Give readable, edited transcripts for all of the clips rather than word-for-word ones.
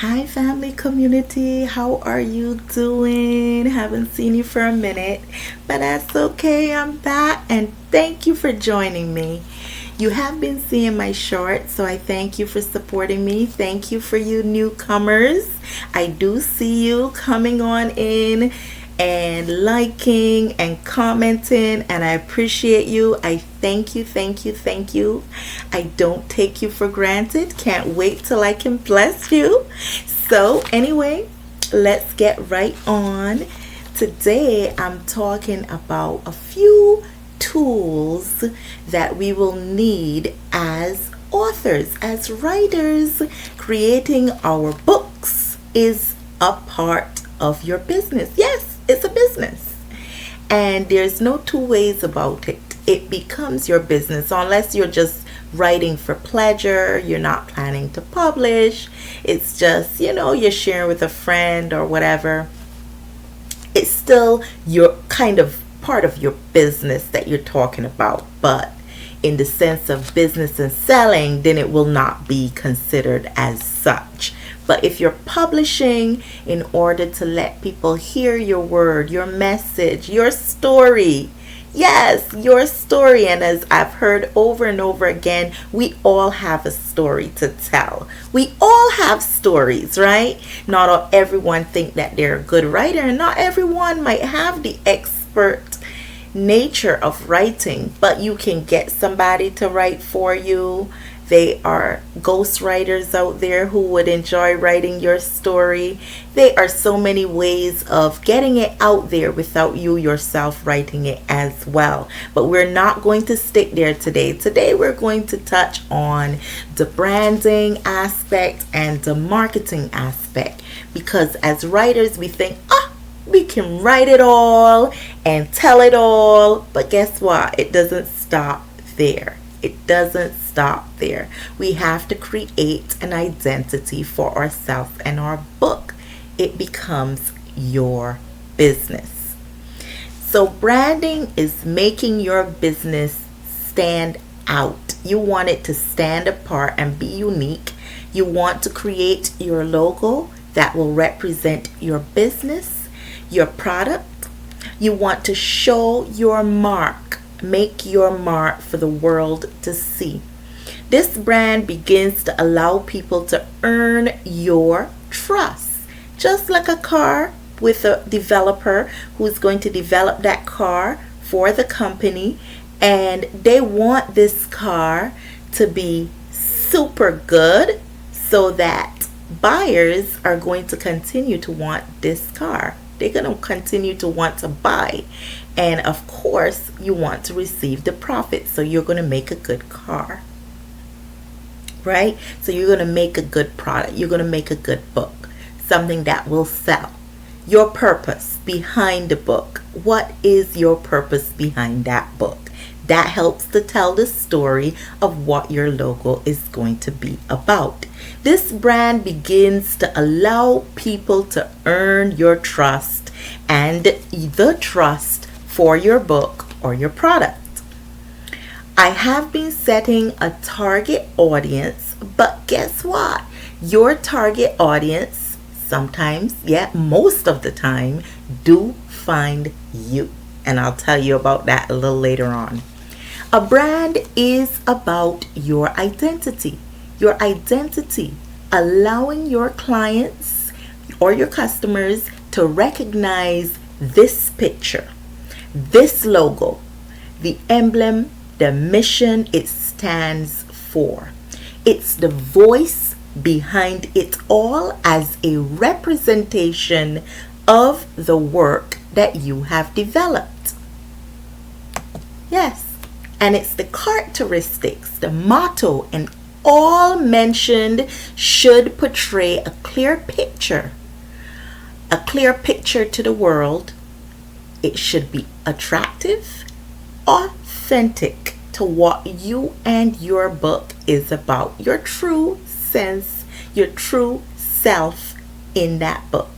Hi, family community. How are you doing? Haven't seen you for a minute, but that's okay. I'm back and thank you for joining me. You have been seeing my shorts, so I thank you for supporting me. Thank you for you newcomers. I do see you coming on in and liking and commenting, and I appreciate you. I thank you, thank you, thank you. I don't take you for granted. Can't wait till I can bless you. So, anyway, let's get right on. Today, I'm talking about a few tools that we will need as authors, as writers. Creating our books is a part of your business. Yes, it's a business. And there's no two ways about it. It becomes your business unless you're just writing for pleasure, you're not planning to publish. It's just, you're sharing with a friend or whatever. It's still your kind of part of your business that you're talking about, but in the sense of business and selling, then it will not be considered as such. But if you're publishing in order to let people hear your word, your message, your story, yes, your story, and as I've heard over and over again, we all have a story to tell. We all have stories, right? Not everyone think that they're a good writer, and not everyone might have the expert nature of writing, but you can get somebody to write for you. They are ghostwriters out there who would enjoy writing your story. There are so many ways of getting it out there without you yourself writing it as well. But we're not going to stick there today. Today we're going to touch on the branding aspect and the marketing aspect, because as writers we think, we can write it all and tell it all. But guess what? It doesn't stop there. It doesn't stop there. We have to create an identity for ourselves and our book. It becomes your business. So branding is making your business stand out. You want it to stand apart and be unique. You want to create your logo that will represent your business, your product. You want to show your mark. Make your mark for the world to see. This brand begins to allow people to earn your trust. Just like a car with a developer who's going to develop that car for the company, and they want this car to be super good so that buyers are going to continue to want this car. They're going to continue to want to buy. And of course, you want to receive the profit. So you're going to make a good car. Right? So you're going to make a good product. You're going to make a good book. Something that will sell. Your purpose behind the book. What is your purpose behind that book? That helps to tell the story of what your logo is going to be about. This brand begins to allow people to earn your trust and the trust for your book or your product. I have been setting a target audience, but guess what? Your target audience sometimes, most of the time, do find you. And I'll tell you about that a little later on. A brand is about your identity. Your identity, allowing your clients or your customers to recognize this picture, this logo, the emblem, the mission it stands for. It's the voice behind it all as a representation of the work that you have developed. Yes, and it's the characteristics, the motto, and all mentioned should portray a clear picture to the world. It should be attractive, authentic to what you and your book is about, your true sense, your true self in that book.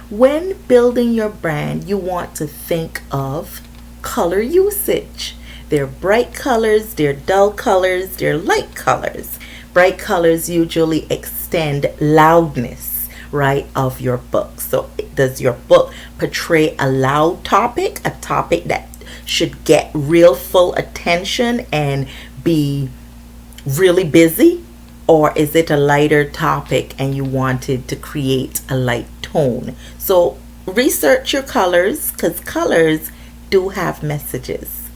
When building your brand, you want to think of color usage. There are bright colors, there are dull colors, there are light colors. Bright colors usually extend loudness, right, of your book. So does your book portray a loud topic, a topic that should get real full attention and be really busy? Or is it a lighter topic and you wanted to create a light tone? So research your colors, because colors do have messages.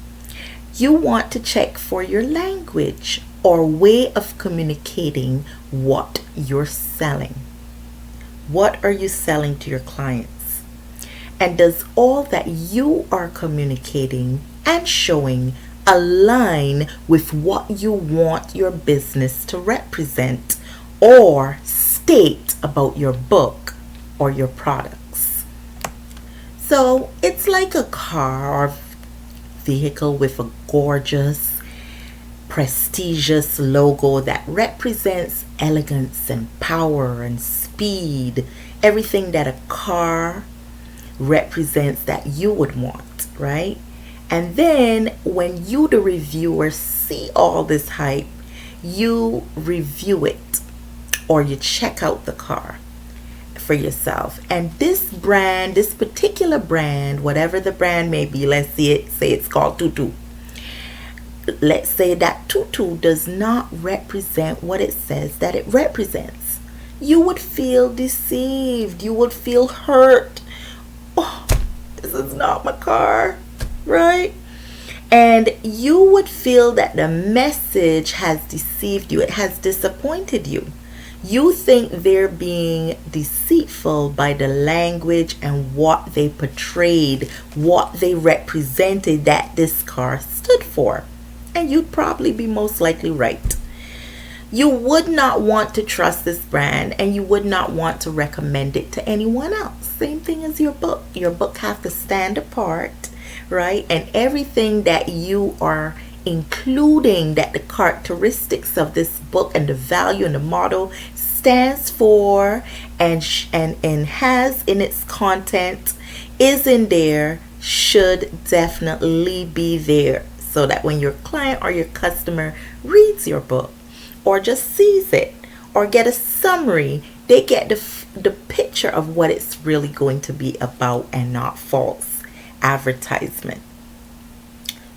You want to check for your language or way of communicating what you're selling. What are you selling to your clients? And does all that you are communicating and showing align with what you want your business to represent or state about your book or your products? So it's like a car or vehicle with a gorgeous, prestigious logo that represents elegance and power and speed, everything that a car represents that you would want, right? And then when you, the reviewer, see all this hype, you review it or you check out the car for yourself. And this brand, this particular brand, whatever the brand may be, let's say it's called Tutu. Let's say that Tutu does not represent what it says that it represents. You would feel deceived. You would feel hurt. Oh, this is not my car, right? And you would feel that the message has deceived you. It has disappointed you. You think they're being deceitful by the language and what they portrayed, what they represented that this car stood for. And you'd probably be most likely right. You would not want to trust this brand and you would not want to recommend it to anyone else. Same thing as your book. Your book has to stand apart, right? And everything that you are including, that the characteristics of this book and the value and the model stands for and has in its content is in there, should definitely be there, so that when your client or your customer reads your book or just sees it or get a summary, they get the picture of what it's really going to be about and not false advertisement.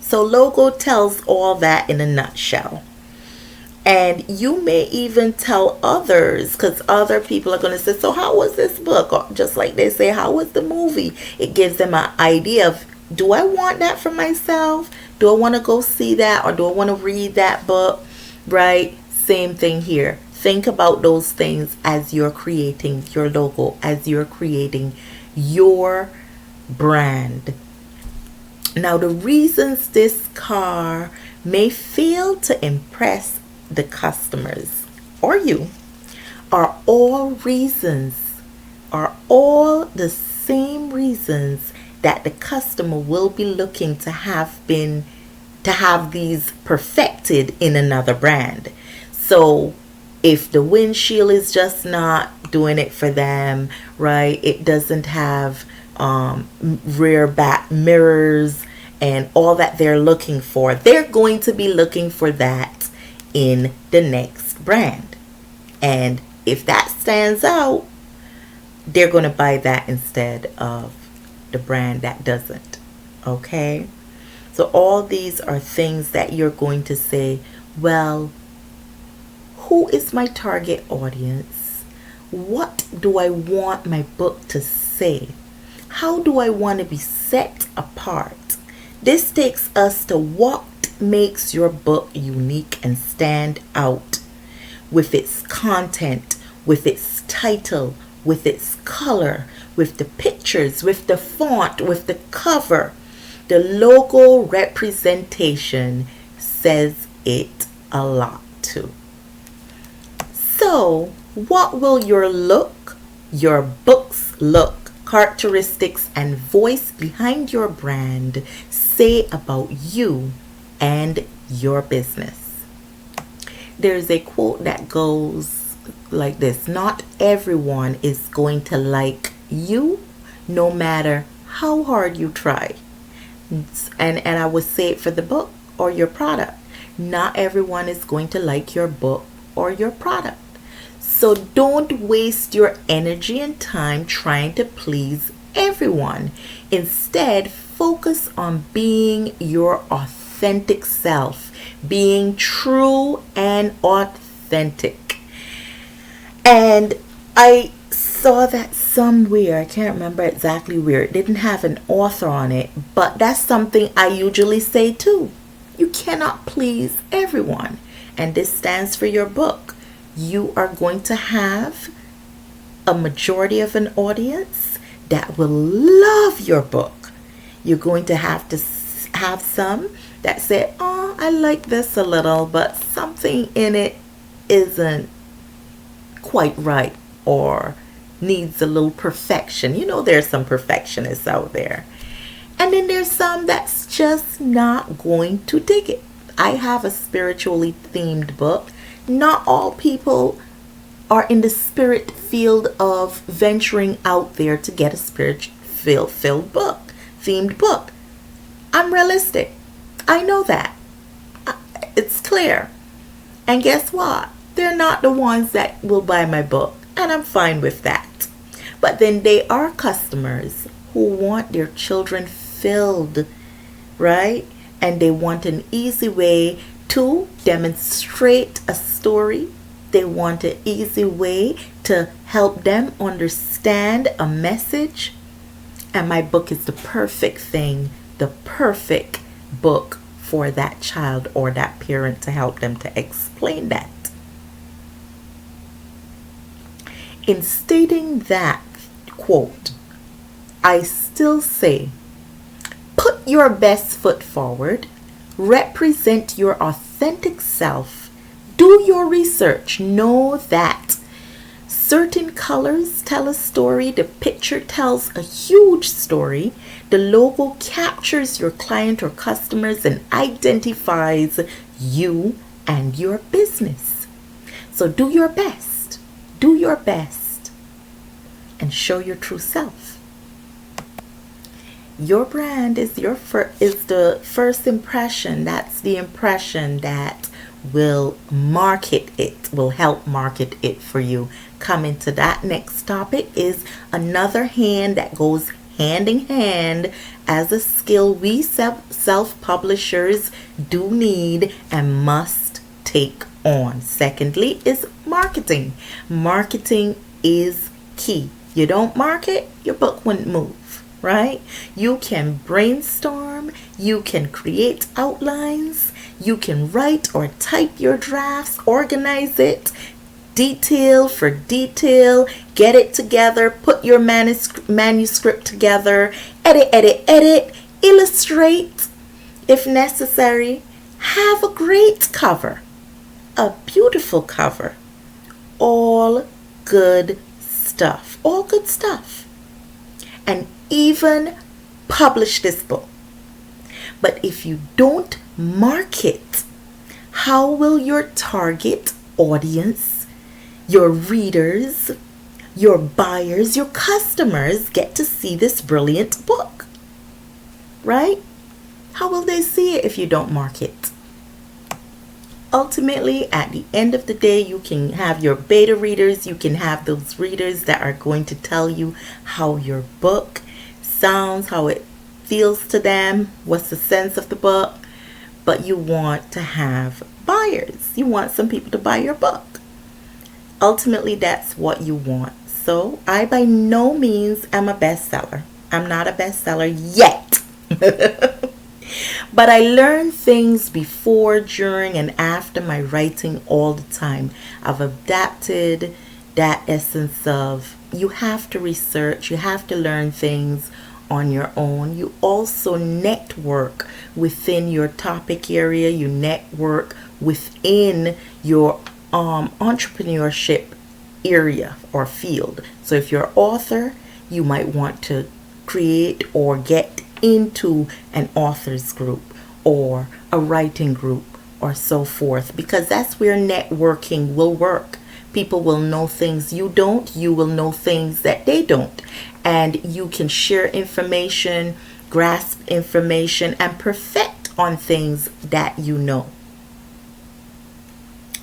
So logo tells all that in a nutshell. And you may even tell others, because other people are going to say, so how was this book? Or just like they say, how was the movie? It gives them an idea of, do I want that for myself? Do I want to go see that? Or do I want to read that book? Right? Same thing here. Think about those things as you're creating your logo, as you're creating your brand. Now, the reasons this car may fail to impress the customers or you are all the same reasons that the customer will be looking to have these perfected in another brand. So if the windshield is just not doing it for them, right? It doesn't have rear back mirrors and all that they're looking for. They're going to be looking for that in the next brand. And if that stands out, they're going to buy that instead of the brand that doesn't. Okay? So all these are things that you're going to say, well, who is my target audience? What do I want my book to say? How do I want to be set apart? This takes us to what makes your book unique and stand out, with its content, with its title, with its color, with the pictures, with the font, with the cover. The logo representation says it a lot too. So, what will your book's look, characteristics, and voice behind your brand say about you and your business? There's a quote that goes like this: not everyone is going to like you, no matter how hard you try. And I would say it for the book or your product. Not everyone is going to like your book or your product. So don't waste your energy and time trying to please everyone. Instead, focus on being your authentic self, being true and authentic. And I saw that somewhere, I can't remember exactly where, it didn't have an author on it, but that's something I usually say too. You cannot please everyone. And this stands for your book. You are going to have a majority of an audience that will love your book. You're going to have some that say, oh, I like this a little, but something in it isn't quite right or needs a little perfection. You know, there's some perfectionists out there. And then there's some that's just not going to dig it. I have a spiritually themed book. Not all people are in the spirit field of venturing out there to get a spirit filled book, themed book. I'm realistic. I know that. It's clear. And guess what? They're not the ones that will buy my book. And I'm fine with that. But then they are customers who want their children filled, right? And they want an easy way to demonstrate a story. They want an easy way to help them understand a message. And my book is the perfect thing, the perfect book for that child or that parent to help them to explain that. In stating that quote, I still say, put your best foot forward, represent your authentic self, do your research, know that certain colors tell a story, the picture tells a huge story, the logo captures your client or customers and identifies you and your business. So do your best, and show your true self. Your brand is is the first impression. That's the impression that will help market it for you. Coming to that next topic is another hand that goes hand in hand as a skill we self-publishers do need and must take on. Secondly is marketing. Marketing is key. You don't market, your book wouldn't move, right? You can brainstorm, you can create outlines, you can write or type your drafts, organize it, detail for detail, get it together, put your manuscript together, edit, illustrate if necessary, have a great cover, a beautiful cover, all good stuff, and even publish this book. But if you don't market, how will your target audience, your readers, your buyers, your customers get to see this brilliant book? Right? How will they see it if you don't market? Ultimately, at the end of the day, you can have your beta readers, you can have those readers that are going to tell you how your book sounds, how it feels to them, what's the sense of the book, but you want to have buyers. You want some people to buy your book. Ultimately, that's what you want. So, I by no means am a bestseller. I'm not a bestseller yet. But I learn things before, during, and after my writing all the time. I've adapted that essence of you have to research, you have to learn things on your own. You also network within your topic area, you network within your entrepreneurship area or field. So if you're an author, you might want to create or get into an authors group or a writing group or so forth, because that's where networking will work. People will know things you don't, you will know things that they don't, and you can share information, grasp information, and perfect on things that you know.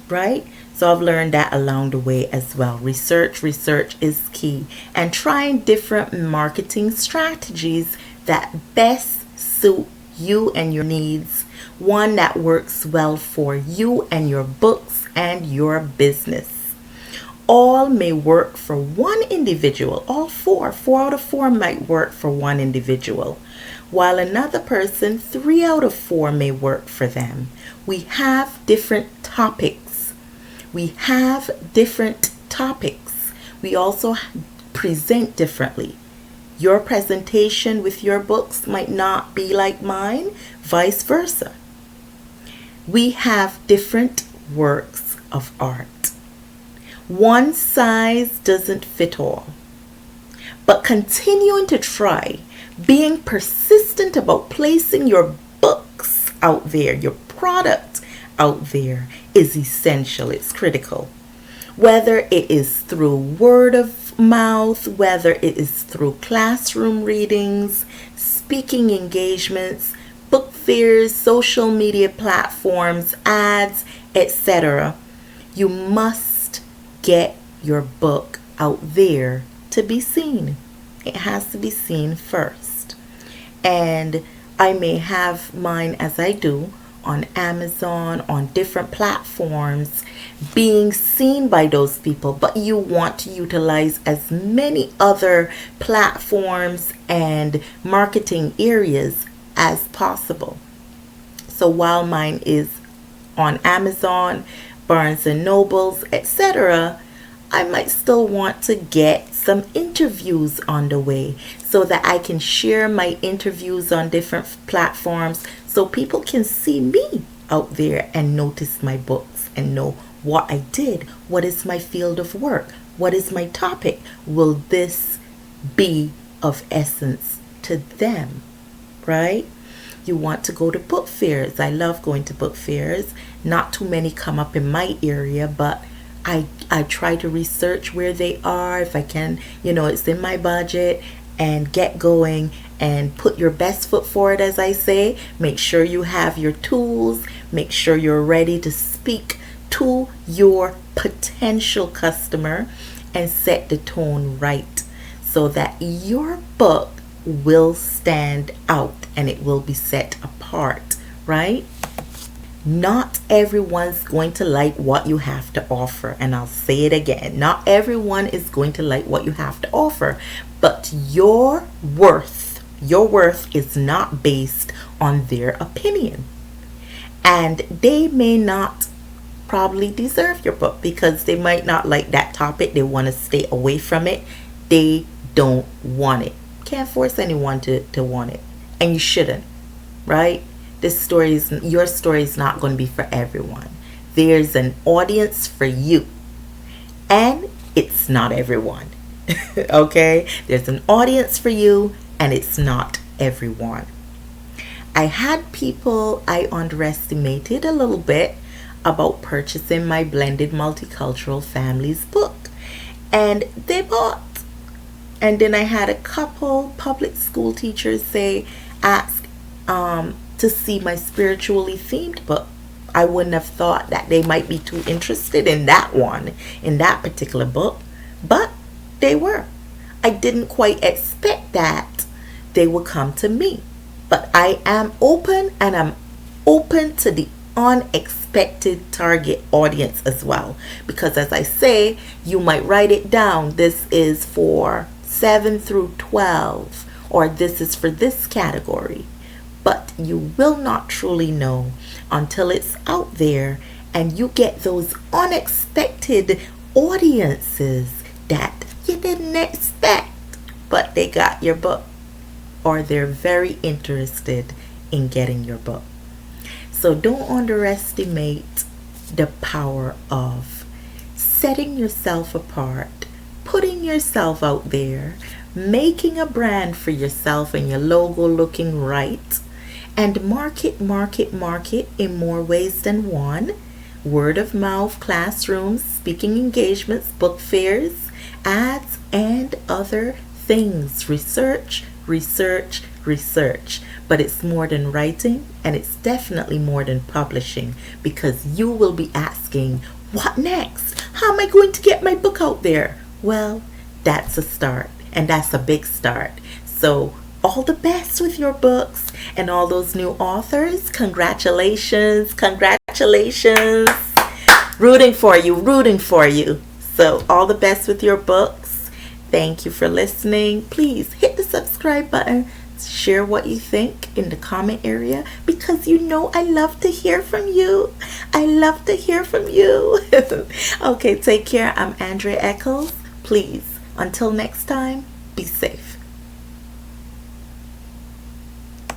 Right? So I've learned that along the way as well. Research is key, and trying different marketing strategies that best suit you and your needs. One that works well for you and your books and your business. All may work for one individual. All four out of four might work for one individual, while another person, 3 out of 4 may work for them. We have different topics. We also present differently. Your presentation with your books might not be like mine, vice versa. We have different works of art. One size doesn't fit all. But continuing to try, being persistent about placing your books out there, your product out there, is essential. It's critical. Whether it is through word of mouth, whether it is through classroom readings, speaking engagements, book fairs, social media platforms, ads, etc., you must get your book out there to be seen. It has to be seen first. And I may have mine, as I do, on Amazon, on different platforms, being seen by those people, but you want to utilize as many other platforms and marketing areas as possible. So while mine is on Amazon, Barnes and Nobles, etc., I might still want to get some interviews on the way so that I can share my interviews on different platforms so people can see me out there and notice my books and know what I did, what is my field of work, what is my topic. Will this be of essence to them, right? You want to go to book fairs. I love going to book fairs. Not too many come up in my area, but I try to research where they are if I can, it's in my budget, and get going and put your best foot forward, as I say. Make sure you have your tools. Make sure you're ready to speak to your potential customer and set the tone right so that your book will stand out and it will be set apart, right? Not everyone's going to like what you have to offer. And I'll say it again. Not everyone is going to like what you have to offer. But your worth is not based on their opinion. And they may not probably deserve your book because they might not like that topic. They want to stay away from it. They don't want it. Can't force anyone to want it. And you shouldn't, right? Your story is not going to be for everyone. There's an audience for you. And it's not everyone. Okay? There's an audience for you and it's not everyone. I had people I underestimated a little bit about purchasing my Blended Multicultural Families book. And they bought. And then I had a couple public school teachers ask to see my spiritually themed book. I wouldn't have thought that they might be too interested in that particular book, but they were. I didn't quite expect that they would come to me, but I am open, and I'm open to the unexpected target audience as well, because as I say, you might write it down. This is for 7 through 12, or this is for this category. But you will not truly know until it's out there and you get those unexpected audiences that you didn't expect, but they got your book, or they're very interested in getting your book. So don't underestimate the power of setting yourself apart, putting yourself out there, making a brand for yourself and your logo looking right, and market in more ways than one. Word of mouth, classrooms, speaking engagements, book fairs, ads, and other things. Research. But it's more than writing, and it's definitely more than publishing, because you will be asking, What next? How am I going to get my book out there? Well, that's a start, and that's a big start. So, all the best with your books and all those new authors. Congratulations, congratulations. Rooting for you, rooting for you. So, all the best with your books. Thank you for listening. Please hit the subscribe button. Share what you think in the comment area because you know I love to hear from you. I love to hear from you. Okay, take care. I'm Andrea Eccles. Please, until next time, be safe.